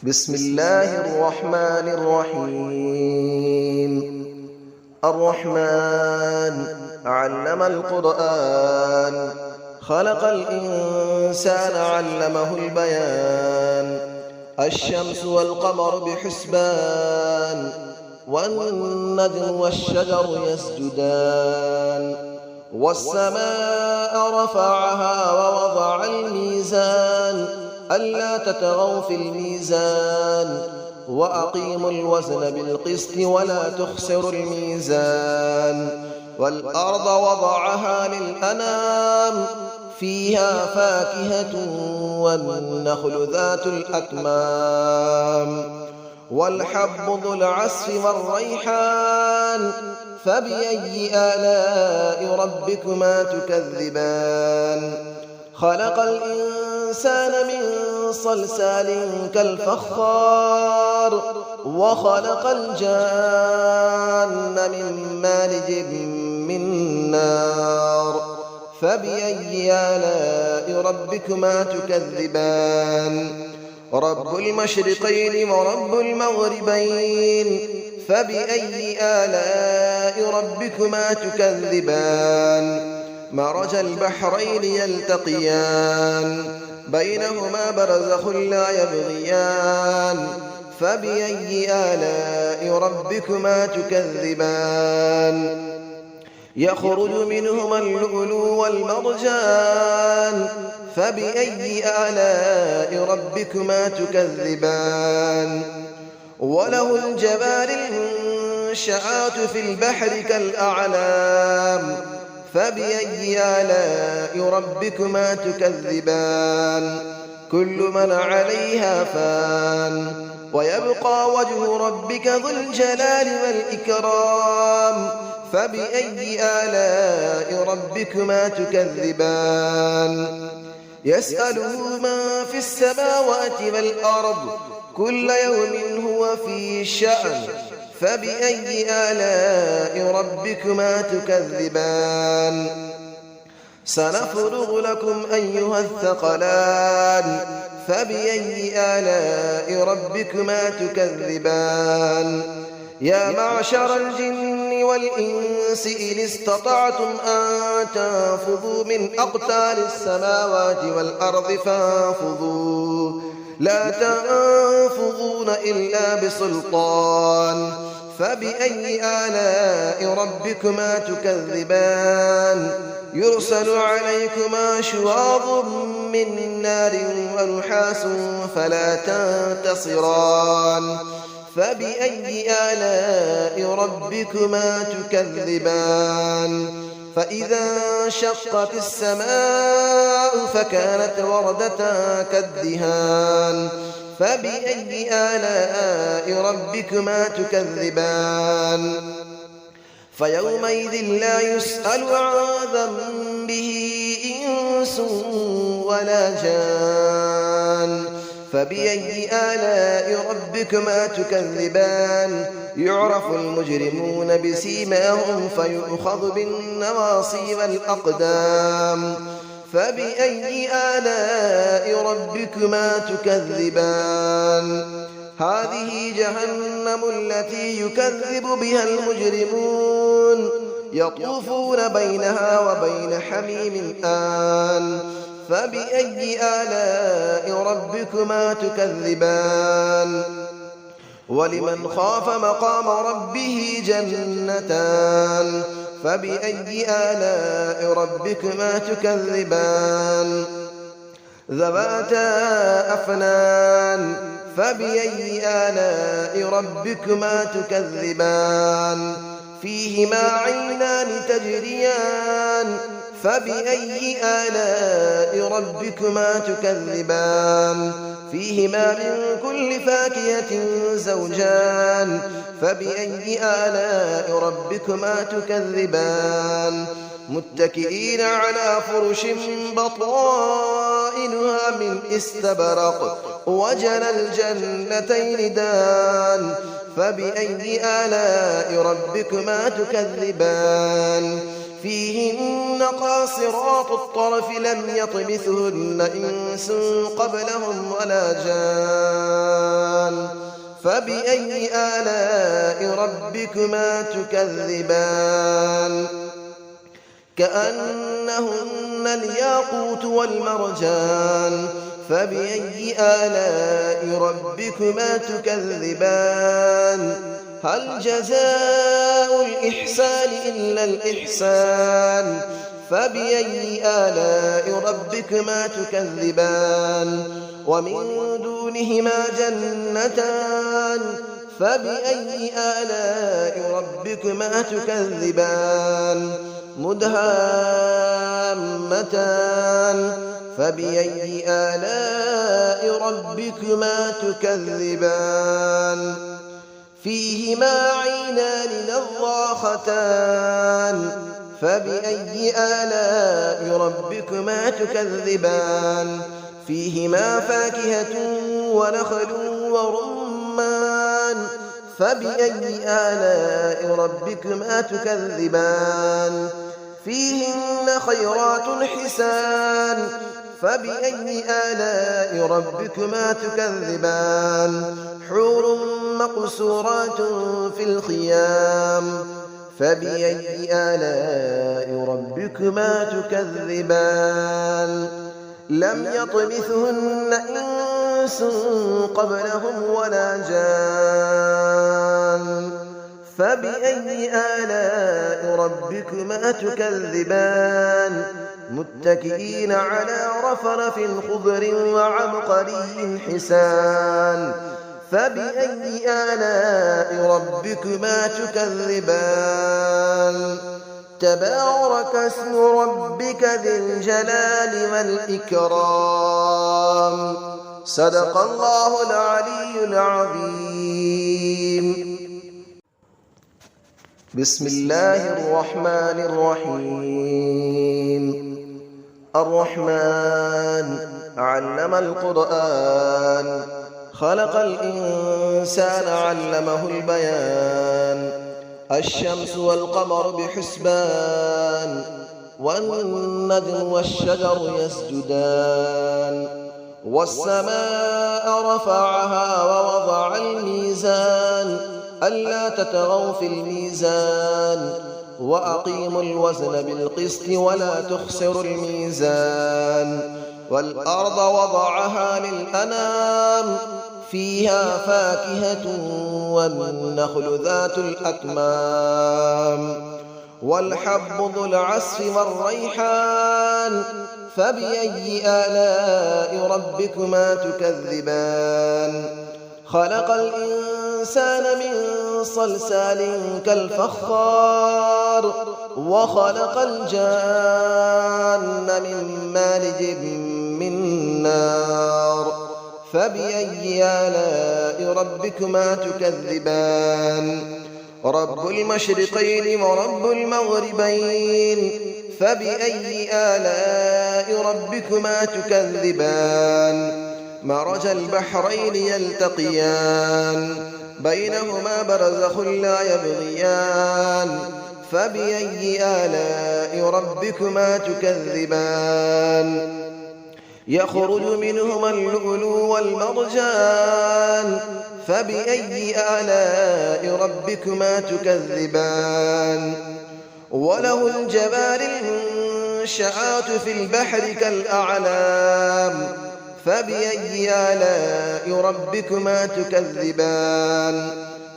بسم الله الرحمن الرحيم. الرحمن علم القرآن، خلق الإنسان علمه البيان. الشمس والقمر بحسبان، والنجم والشجر يسجدان. والسماء رفعها ووضع الميزان، ألا تطغوا في الميزان، وأقيموا الوزن بالقسط ولا تخسروا الميزان. والأرض وضعها للأنام، فيها فاكهة والنخل ذات الأكمام. والحب ذو العصف والريحان، فبأي آلاء ربكما تكذبان. خلق الإنسان من صلصال كالفخار، وخلق الجان من مارج من نار. فبأي آلاء ربكما تكذبان. رب المشرقين ورب المغربين، فبأي آلاء ربكما تكذبان. مرج البحرين يلتقيان، بينهما برزخ لا يبغيان. فبأي آلاء ربكما تكذبان. يخرج منهما اللؤلؤ والمرجان، فبأي آلاء ربكما تكذبان. وله الجوار المنشآت في البحر كالأعلام، فبأي آلاء ربكما تكذبان. كل من عليها فان، ويبقى وجه ربك ذو الجلال والإكرام. فبأي آلاء ربكما تكذبان. يسأله من في السماوات والأرض، كل يوم هو في شأن. فبأي آلاء ربكما تكذبان. سنفرغ لكم أيها الثقلان، فبأي آلاء ربكما تكذبان. يا معشر الجن والإنس إن استطعتم أن تنفذوا من أقطار السماوات والأرض فانفذوا، لا تنفذون إلا بسلطان. فبأي آلاء ربكما تكذبان. يرسل عليكما شواظ من نار ونحاس فلا تنتصران. فبأي آلاء ربكما تكذبان. فإذا انشقت السماء فكانت وردة كالدهان. فبأي آلاء ربكما تكذبان. فيومئذ لا يسأل عن ذنبه إنس ولا جان. فبأي آلاء ربكما تكذبان. يعرف المجرمون بسيماهم فيؤخذ بالنواصي والأقدام. فبأي آلاء ربكما تكذبان. هذه جهنم التي يكذب بها المجرمون، يطوفون بينها وبين حميم آن. فبأي آلاء ربكما تكذبان. ولمن خاف مقام ربه جنتان. فبأي آلاء ربكما تكذبان. ذواتا أفنان. فبأي آلاء ربكما تكذبان. فيهما عينان تجريان. فبأي آلاء ربكما تكذبان. فيهما من كل فاكهة زوجان. فبأي آلاء ربكما تكذبان. متكئين على فرش بطائنها من استبرق، وجنى الجنتين دان. فبأي آلاء ربكما تكذبان. فيهن قاصرات الطرف لم يطمثهن إنس قبلهم ولا جان. فبأي آلاء ربكما تكذبان كأنهن الياقوت والمرجان فبأي آلاء ربكما تكذبان هل جزاء الإحسان إلا الإحسان فبأي آلاء ربكما تكذبان ومن دونهما جنتان فبأي آلاء ربكما تكذبان مدهامتان فبأي آلاء ربكما تكذبان فيهما عينان نضاختان فبأي آلاء ربكما تكذبان فيهما فاكهة ونخل ورمان فبأي آلاء ربكما تكذبان فيهن خيرات حسان فبأي آلاء ربكما تكذبان حور مقصورات في الخيام فبأي آلاء ربكما تكذبان لم يطمثهن إنس قبلهم ولا جان فبأي آلاء ربكما تكذبان متكئين على رفرف خضر وعبقري حسان فبأي آلاء ربكما تكذبان تبارك اسم ربك ذي الجلال والإكرام صدق الله العلي العظيم بسم الله الرحمن الرحيم الرحمن علم القرآن خلق الإنسان علمه البيان الشمس والقمر بحسبان والنجم والشجر يسجدان والسماء رفعها ووضع الميزان ألا تطغوا في الميزان وأقيموا الوزن بالقسط ولا تخسروا الميزان والأرض وضعها للأنام فيها فاكهة والنخل ذات الأكمام والحب ذو العصف والريحان فبأي آلاء ربكما تكذبان خلق الإنسان من صلصال كالفخار وخلق الجان من مارج من نار فبأي آلاء ربكما تكذبان رب المشرقين ورب المغربين فبأي آلاء ربكما تكذبان مرج البحرين يلتقيان بينهما برزخ لا يبغيان فبأي آلاء ربكما تكذبان يخرج منهما اللؤلؤ والمرجان فبأي آلاء ربكما تكذبان وله الجبال المنشآت في البحر كالأعلام فبأي آلاء ربكما تكذبان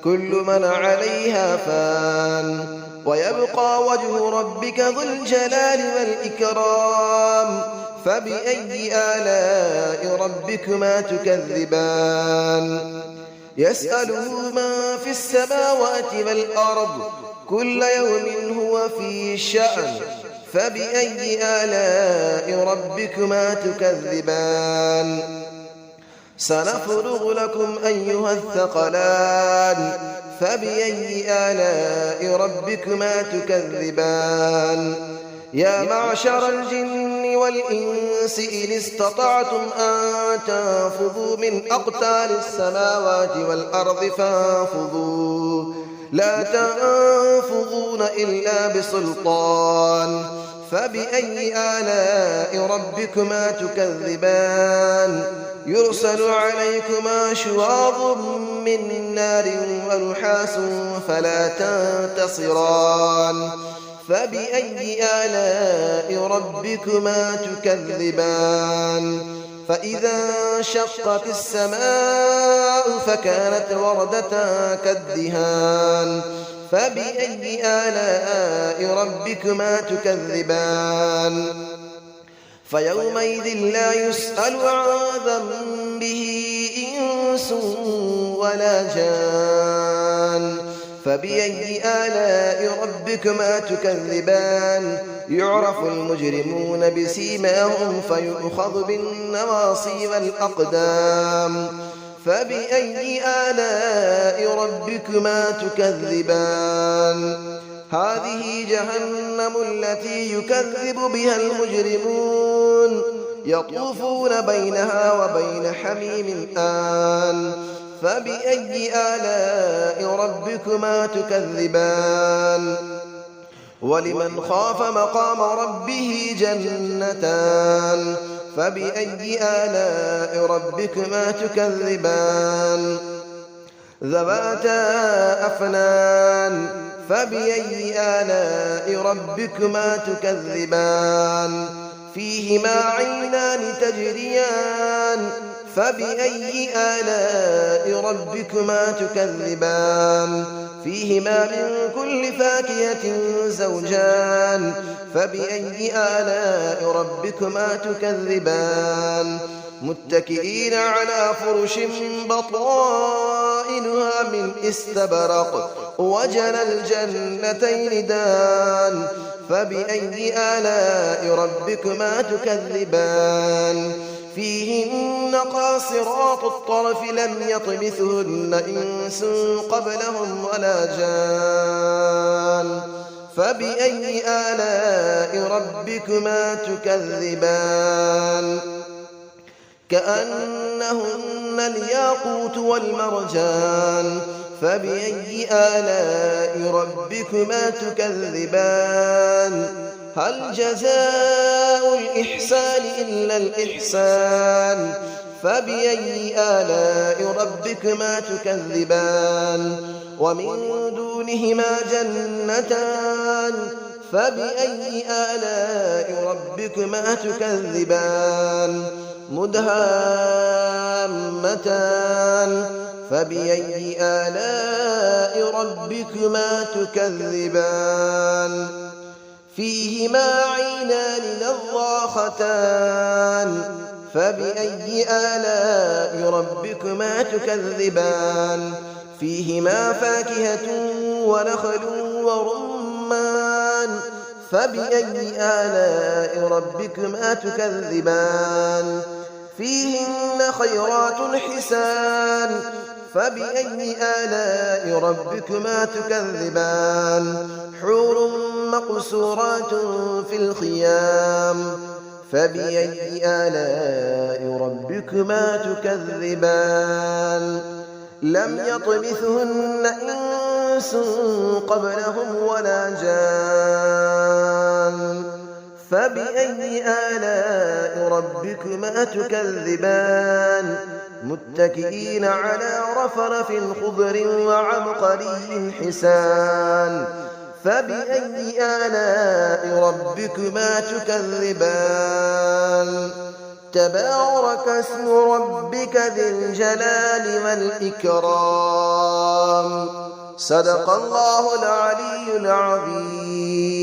كل من عليها فان ويبقى وجه ربك ذو الجلال والإكرام فبأي آلاء ربكما تكذبان يسأله من في السماوات والأرض كل يوم هو في شأن فبأي آلاء ربكما تكذبان سنفرغ لكم أيها الثقلان فبأي آلاء ربكما تكذبان يا معشر الجن والإنس إن استطعتم أن تنفذوا من أقطار السماوات والأرض فانفذوا لا تنفذون إلا بسلطان فبأي آلاء ربكما تكذبان يرسل عليكما شواظ من نار ونحاس فلا تنتصران فبأي آلاء ربكما تكذبان فإذا انشقت السماء فكانت وردة كالدهان فبأي آلاء ربكما تكذبان فيومئذ لا يسأل عن ذنبه إنس ولا جان فبأي آلاء ربكما تكذبان يعرف المجرمون بسيماهم فيؤخذ بالنواصي والأقدام فبأي آلاء ربكما تكذبان هذه جهنم التي يكذب بها المجرمون يطوفون بينها وبين حميم آن فبأي آلاء ربكما تكذبان ولمن خاف مقام ربه جنتان فبأي آلاء ربكما تكذبان ذواتا أفنان فبأي آلاء ربكما تكذبان فيهما عينان تجريان فبأي آلاء ربكما تكذبان فيهما من كل فاكهة زوجان فبأي آلاء ربكما تكذبان متكئين على فرش بطائنها من استبرق وجنى الجنتين دان فبأي آلاء ربكما تكذبان فيهن قاصرات الطرف لم يطمثهن إنس قبلهم ولا جان فبأي آلاء ربكما تكذبان كأنهن الياقوت والمرجان فبأي آلاء ربكما تكذبان هل جزاء الإحسان إلا الإحسان فبأي آلاء ربكما تكذبان ومن دونهما جنتان فبأي آلاء ربكما تكذبان مدهامتان فبأي آلاء ربكما تكذبان فيهما عينان نضاختان فبأي آلاء ربكما تكذبان فيهما فاكهة ونخل ورمان فبأي آلاء ربكما تكذبان فيهن خيرات حسان فبأي آلاء ربكما تكذبان حور مقصورات في الخيام فبأي آلاء ربكما تكذبان لم يطمثهن إنس قبلهم ولا جان فبأي آلاء ربكما تكذبان متكئين على رفرف خضر وعبقري حسان فبأي آلاء ربكما تكذبان تبارك اسم ربك ذي الجلال والإكرام صدق الله العلي العظيم.